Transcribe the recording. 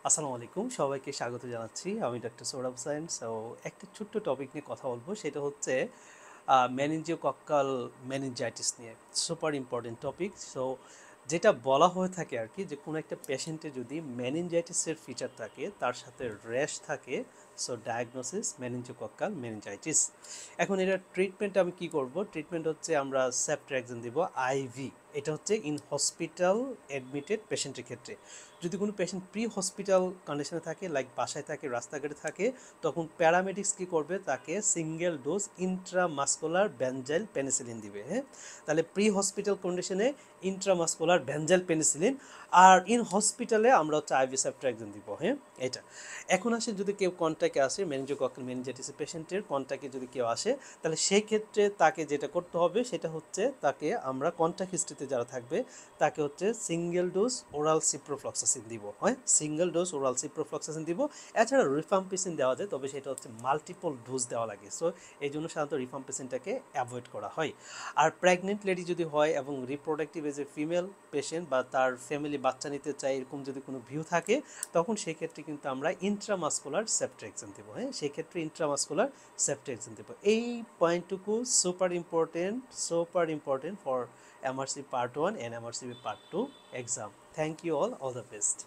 আসসালামু আলাইকুম, সবাইকে স্বাগত জানাচ্ছি। আমি ডক্টর সৌরভ হোসাইন। সো একটা ছোট্ট টপিক নিয়ে কথা বলবো, সেটা হচ্ছে মেনিনজিওকক্কাল মেনিনজাইটিস নিয়ে। Super important topic. সো যেটা বলা হয়ে থাকে আর কি, যে কোনো একটা পেশেন্টে যদি মেনিনজাইটিসের ফিচার থাকে, তার সাথে র্যাশ থাকে, সো ডায়াগনোসিস মেনিনজিওকক্কাল মেনিনজাইটিস। এখন এটার ট্রিটমেন্ট আমি কি করব? ট্রিটমেন্ট হচ্ছে আমরা সেফট্রাক্সিন দিব আইভি। এটা হচ্ছে ইন হসপিটাল অ্যাডমিটেড পেশেন্টের ক্ষেত্রে। যদি কোনো পেশেন্ট প্রি হসপিটাল কন্ডিশনে থাকে, লাইক বাসায় থাকে, রাস্তাঘাটে থাকে, তখন প্যারামেডিক্স কী করবে? তাকে single dose intramuscular benzyl penicillin দিবে। হ্যাঁ, তাহলে প্রি হসপিটাল কন্ডিশনে ইন্ট্রামাস্কুলার বেনজাইল পেনিসিলিন, আর ইন হসপিটালে আমরা হচ্ছে আইভি সেফট্রাক্সিন দিব। হ্যাঁ, এটা। এখন আসে, যদি কেউ কন্ট্যাক্টে আসে মেনিনজিওকক্কাল মেনিনজাইটিস পেশেন্টের কন্ট্যাক্টে যদি কেউ আসে, তাহলে সেই ক্ষেত্রে তাকে যেটা করতে হবে সেটা হচ্ছে, তাকে আমরা কন্ট্যাক্ট হিস্ট্রিতে যারা থাকবে তাকে হচ্ছে সিঙ্গেল ডোজ ওরাল সিপ্রোফ্লক্সাসিন দিব। হয় সিঙ্গেল ডোজ ওরাল সিপ্রোফ্লক্সাসিন দিব। এছাড়া রিফাম্পিসিন দেওয়া যায়, তবে সেটা হচ্ছে মাল্টিপল ডোজ দেওয়া লাগে। সো এই জন্য সাধারণত রিফাম্পিসিনটাকে অ্যাভয়েড করা হয়। আর প্রেগনেন্ট লেডি যদি হয় এবং reproductive as a female patient, বা তার ফ্যামিলি বাচ্চা নিতে চায়, এরকম যদি কোনো ভিউ থাকে, তখন সেই ক্ষেত্রে কিন্তু আমরা ইন্ট্রামাস্কুলার সেফট্রাক্সিন দেবো। হ্যাঁ, সেই ক্ষেত্রে ইন্ট্রামাস্কুলার সেফট্রাক্সিন দেবো। এই পয়েন্টটুকু super important for MRC Part 1 and MRCB Part 2 exam. Thank you all the best.